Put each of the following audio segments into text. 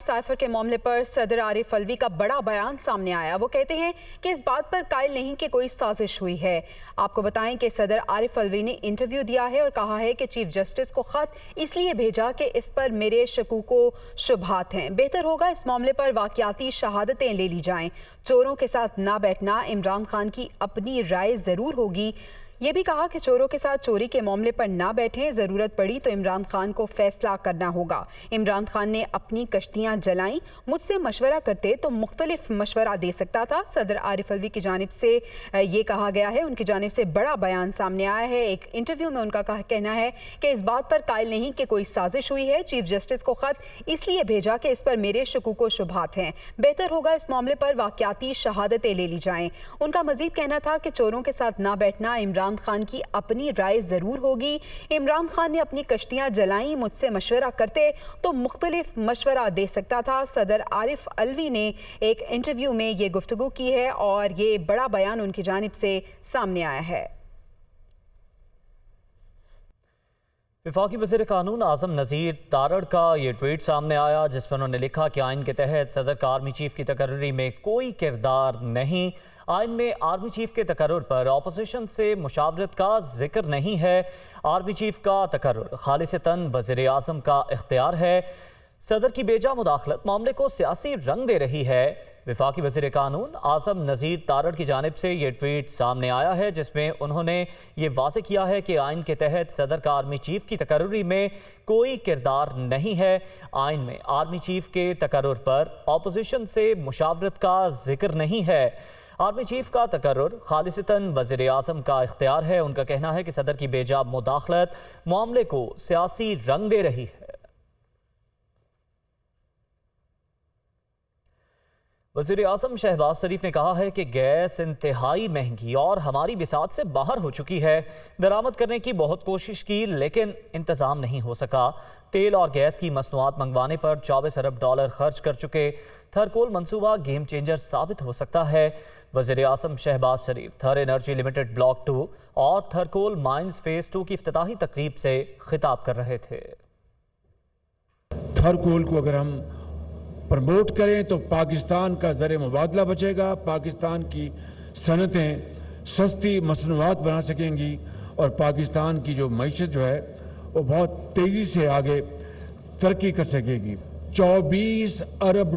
Cipher के मामले पर सदर आरिफ अलवी का बड़ा बयान सामने आया। वो कहते हैं कि इस बात पर कायल नहीं कि कोई साजिश हुई है। आपको बताएं कि सदर आरिफ अलवी ने इंटरव्यू दिया है और कहा है कि चीफ जस्टिस को खत इसलिए भेजा कि इस पर मेरे शकूको शुबहात हैं। बेहतर होगा इस मामले पर वाकयाती शहादतें ले ली जाएं। चोरों के साथ ना बैठना, इमरान खान की अपनी राय जरूर होगी। ये भी कहा कि चोरों के साथ चोरी के मामले पर ना बैठें, जरूरत पड़ी तो इमरान खान को फैसला करना होगा। इमरान खान ने अपनी कश्तियां जलाई, मुझसे मशवरा करते तो मुख्तलिफ मशवरा दे सकता था। सदर आरिफ अलवी की जानिब से ये कहा गया है, उनकी जानिब से बड़ा बयान सामने आया है। एक इंटरव्यू में उनका कहना है कि इस बात पर कायल नहीं कि कोई साजिश हुई है। चीफ जस्टिस को खत इसलिए भेजा कि इस पर मेरे शकूको शुबहात हैं। बेहतर होगा इस मामले पर वाकयाती शहादतें ले ली जाएं। उनका मजीद कहना था कि चोरों के साथ ना बैठना, इमरान खान की अपनी राय जरूर होगी। इमरान खान ने अपनी कश्तियां जलाई, मुझसे मशवरा करते तो मुख्तलिफ मशवरा दे सकता था। सदर आरिफ अलवी ने एक इंटरव्यू में ये गुफ्तगू की है और ये बड़ा बयान उनकी जानिब से सामने आया है। वफाकी वज़ीर कानून आज़म नज़ीर तारड़ का ये ट्वीट सामने आया जिसमें उन्होंने लिखा कि आइन के तहत सदर का आर्मी चीफ की तकर्री में कोई किरदार नहीं। आइन में आर्मी चीफ के तकर्रुर पर अपोजिशन से मुशावरत का जिक्र नहीं है। आर्मी चीफ का तकर्रुर खालिसतन वज़ीर आज़म का इख्तियार है। सदर की बेजा मुदाखलत मामले को सियासी रंग दे रही है। वफाकी वज़ीर कानून आज़म नज़ीर तारड़ की जानिब से ये ट्वीट सामने आया है जिसमें उन्होंने ये वाज़ेह किया है कि आइन के तहत सदर का आर्मी चीफ की तकर्री में कोई किरदार नहीं है। आइन में आर्मी चीफ के तकर्रुर पर अपोजिशन से मुशावरत का जिक्र नहीं है। आर्मी चीफ का तकर्रुर खालिसतन वज़ीर आज़म का इख्तियार है। उनका कहना है कि सदर की बेजा मुदाखलत मामले को सियासी रंग दे रही है। वज़ीर आज़म शहबाज शरीफ ने कहा है कि गैस इंतहाई महंगी और हमारी बिसात से बाहर हो चुकी है। दरामद करने की बहुत कोशिश की लेकिन इंतज़ाम नहीं हो सका। तेल और गैस की मसनूआत मंगवाने पर 24 अरब डॉलर खर्च कर चुके। थरकोल मंसूबा गेम चेंजर साबित हो सकता है। वज़ीर आज़म शहबाज शरीफ थर एनर्जी लिमिटेड ब्लॉक 2 और थरकोल माइंस फेज 2 की इफ्तिताही तकरीब से खिताब कर रहे थे। थरकोल को अगर हम प्रमोट करें तो पाकिस्तान का ज़र मुबादला बचेगा, पाकिस्तान की सनतें सस्ती मसनूआत बना सकेंगी और पाकिस्तान की जो मईशत जो है वो बहुत तेज़ी से आगे तरक्की कर सकेगी। 24 अरब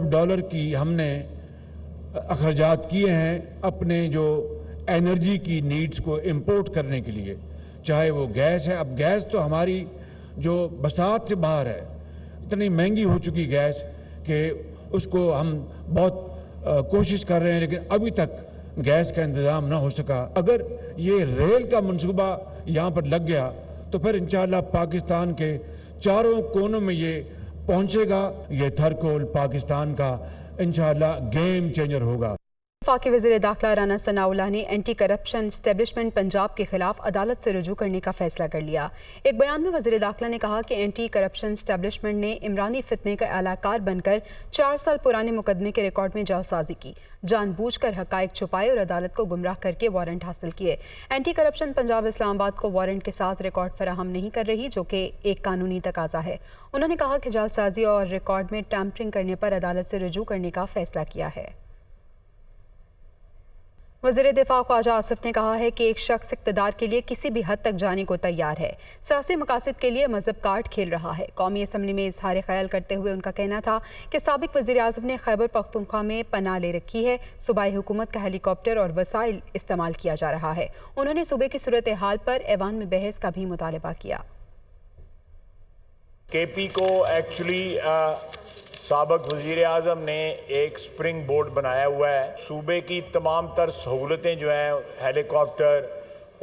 डॉलर की हमने अखराजात किए हैं अपने जो एनर्जी की नीड्स को इंपोर्ट करने के लिए, चाहे वो गैस है। अब गैस तो हमारी जो बसात से बाहर है, इतनी महंगी हो चुकी गैस कि उसको हम बहुत कोशिश कर रहे हैं लेकिन अभी तक गैस का इंतज़ाम ना हो सका। अगर ये रेल का मंसूबा यहाँ पर लग गया तो फिर इंशाअल्लाह पाकिस्तान के चारों कोनों में ये पहुँचेगा। ये थरकोल पाकिस्तान का इंशाअल्लाह गेम चेंजर होगा। वफाकी वज़ीर दाखिला राना सनाउल्लाह ने एंटी करप्शन एस्टेब्लिशमेंट पंजाब के खिलाफ अदालत से रुजू करने का फैसला कर लिया। एक बयान में वज़ीर दाखिला ने कहा कि एंटी करप्शन एस्टेब्लिशमेंट ने इमरानी फितने का एलाकार बनकर 4 साल पुराने मुकदमे के रिकॉर्ड में जालसाजी की, जानबूझकर हकायक छुपाए और अदालत को गुमराह करके वारंट हासिल किए। एंटी करप्शन पंजाब इस्लामाबाद को वारंट के साथ रिकॉर्ड फराहम नहीं कर रही, जो कि एक कानूनी तकाजा है। उन्होंने कहा कि जालसाजी और रिकॉर्ड में टैंपरिंग करने पर अदालत से रुजू करने का फैसला किया है। वज़ीर दिफा ख्वाजा आसिफ ने कहा है कि एक शख्स इक़्तिदार के लिए किसी भी हद तक जाने को तैयार है, सियासी मकासद के लिए मजहब कार्ड खेल रहा है। कौमी असम्बली में इजहार ख्याल करते हुए उनका कहना था कि साबिक वज़ीर आज़म ने खैबर पख्तूनख्वा में पनाह ले रखी है, सूबाई हुकूमत का हेलीकॉप्टर और वसाइल इस्तेमाल किया जा रहा है। उन्होंने सूबे की सूरत हाल पर ऐवान में बहस का भी मुतालबा किया। केपी को एक्चुअली साबिक वज़ीर आज़म ने एक स्प्रिंग बोर्ड बनाया हुआ है। सूबे की तमाम तर सहूलतें जो हैं, हेलीकॉप्टर,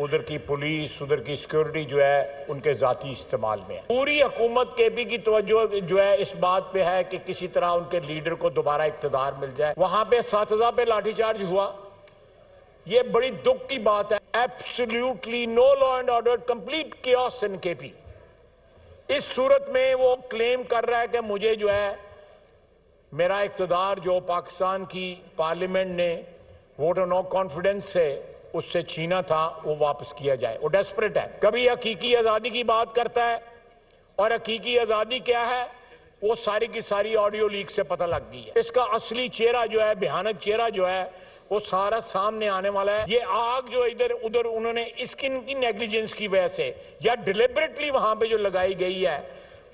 उधर की पुलिस, उधर की सिक्योरिटी जो है उनके ज़ाती इस्तेमाल में है। पूरी हुकूमत केपी की तवज्जो जो है इस बात पे है कि किसी तरह उनके लीडर को दोबारा इक़्तिदार मिल जाए। वहाँ पे 7,000 पे लाठीचार्ज हुआ, ये बड़ी दुख की बात है। Absolutely no law and order, complete chaos in KP. इस सूरत में वो क्लेम कर रहा है कि मुझे जो है मेरा इक़्तिदार जो पाकिस्तान की पार्लियामेंट ने वोट ऑफ नो कॉन्फिडेंस से उससे छीना था वो वापस किया जाए। वो डेस्परेट है, कभी हकीकी आज़ादी की बात करता है اور حقیقی آزادی کیا ہے وہ ساری کی ساری آڈیو لیک سے پتہ لگ گئی ہے. اس کا اصلی چہرہ جو ہے, بھیانک چہرہ جو ہے, وہ سارا سامنے آنے والا ہے. یہ آگ جو ادھر ادھر انہوں نے اس کی نیگلیجنس کی وجہ سے یا ڈیلیبریٹلی وہاں پہ جو لگائی گئی ہے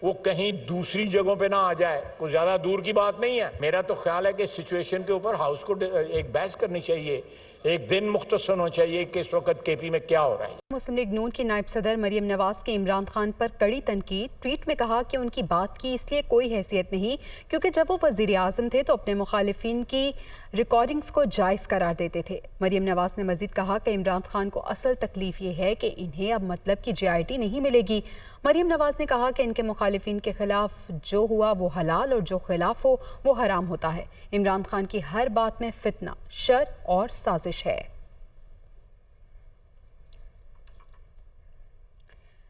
وہ کہیں دوسری جگہوں پہ نہ آ جائے, کوئی زیادہ دور کی بات نہیں ہے. میرا تو خیال ہے کہ اس سچویشن کے اوپر ہاؤس کو ایک بحث کرنی چاہیے, ایک دن مختصر ہونا چاہیے کہ اس وقت کے پی میں کیا ہو رہا ہے. مسلم لیگ نون کی نائب صدر مریم نواز کے عمران خان پر کڑی تنقید. ٹویٹ میں کہا کہ ان کی بات کی اس لیے کوئی حیثیت نہیں کیونکہ جب وہ وزیر اعظم تھے تو اپنے مخالفین کی ریکارڈنگز کو جائز قرار دیتے تھے. مریم نواز نے مزید کہا کہ عمران خان کو اصل تکلیف یہ ہے کہ انہیں اب مطلب کی JIT نہیں ملے گی. مریم نواز نے کہا کہ ان کے مخالفین کے خلاف جو ہوا وہ حلال اور جو خلاف ہو وہ حرام ہوتا ہے. عمران خان کی ہر بات میں فتنہ, شر اور سازش ہے.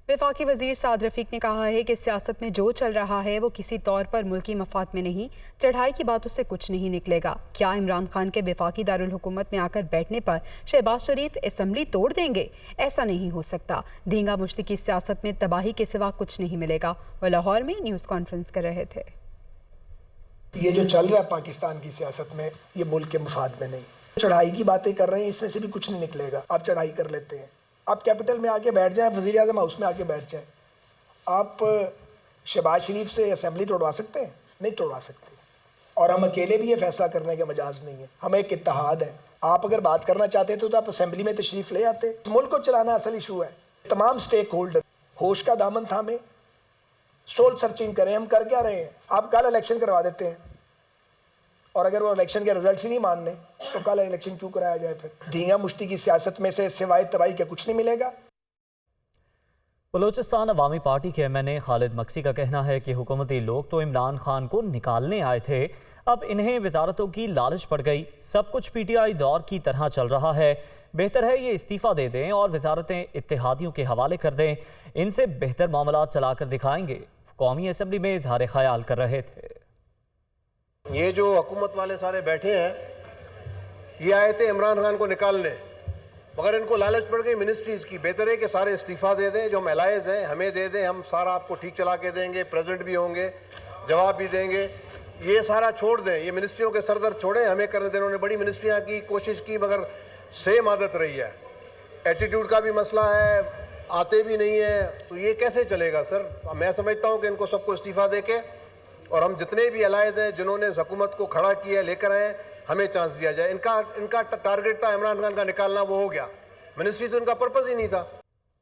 وفاقی وزیر سعد رفیق نے کہا ہے کہ سیاست میں جو چل رہا ہے وہ کسی طور پر ملکی مفاد میں نہیں, چڑھائی کی باتوں سے کچھ نہیں نکلے گا. کیا عمران خان کے وفاقی دارالحکومت میں آ کر بیٹھنے پر شہباز شریف اسمبلی توڑ دیں گے؟ ایسا نہیں ہو سکتا. دینگا مشتی کی سیاست میں تباہی کے سوا کچھ نہیں ملے گا. وہ لاہور میں نیوز کانفرنس کر رہے تھے. یہ جو چل رہا ہے پاکستان کی سیاست میں یہ ملک کے مفاد میں نہیں. چڑھائی کی باتیں کر رہے ہیں, اس میں سے بھی کچھ نہیں نکلے گا. آپ چڑھائی کر لیتے ہیں, آپ کیپٹل میں آ کے بیٹھ جائیں, وزیر اعظم ہاؤس میں آ کے بیٹھ جائیں. آپ شہباز شریف سے اسمبلی توڑوا سکتے ہیں؟ نہیں توڑوا سکتے. اور ہم اکیلے بھی یہ فیصلہ کرنے کے مجاز نہیں ہے, ہم ایک اتحاد ہے. آپ اگر بات کرنا چاہتے تو آپ اسمبلی میں تشریف لے آتے. ملک کو چلانا اصل ایشو ہے. تمام سٹیک ہولڈر ہوش کا دامن تھامیں, سول سرچنگ کریں. ہم کر کیا رہے ہیں؟ آپ کل الیکشن کروا دیتے ہیں, اور اگر وہ الیکشن کے رزلٹس ہی نہیں ماننے تو کل الیکشن کیوں کرایا جائے؟ پھر دینگا مشتی کی سیاست میں سے سوائے تباہی کے کچھ نہیں ملے گا. بلوچستان عوامی پارٹی کے MNA خالد مکسی کا کہنا ہے کہ حکومتی لوگ تو عمران خان کو نکالنے آئے تھے, اب انہیں وزارتوں کی لالچ پڑ گئی. سب کچھ PTI دور کی طرح چل رہا ہے. بہتر ہے یہ استعفیٰ دے دیں اور وزارتیں اتحادیوں کے حوالے کر دیں, ان سے بہتر معاملات چلا کر دکھائیں گے. قومی اسمبلی میں اظہار خیال کر رہے تھے. یہ جو حکومت والے سارے بیٹھے ہیں یہ آئے تھے عمران خان کو نکالنے, مگر ان کو لالچ پڑ گئی منسٹریز کی. بہتر ہے کہ سارے استعفیٰ دے دیں, جو ہم الائز ہیں ہمیں دے دیں, ہم سارا آپ کو ٹھیک چلا کے دیں گے, پریزنٹ بھی ہوں گے, جواب بھی دیں گے. یہ سارا چھوڑ دیں, یہ منسٹریوں کے سر درد چھوڑیں, ہمیں کرنے دیں. انہوں نے بڑی منسٹریاں کی, کوشش کی, مگر سیم عادت رہی ہے. ایٹیٹیوڈ کا بھی مسئلہ ہے, آتے بھی نہیں ہیں, تو یہ کیسے چلے گا سر؟ میں سمجھتا ہوں کہ ان کو سب کو استعفیٰ دے کے, اور ہم جتنے بھی الائز ہیں جنہوں نے حکومت کو کھڑا کیا لے کر آئے, ہمیں چانس دیا جائے. ان کا ٹارگٹ تھا عمران خان کا نکالنا, وہ ہو گیا. منسٹری تو ان کا پرپز ہی نہیں تھا.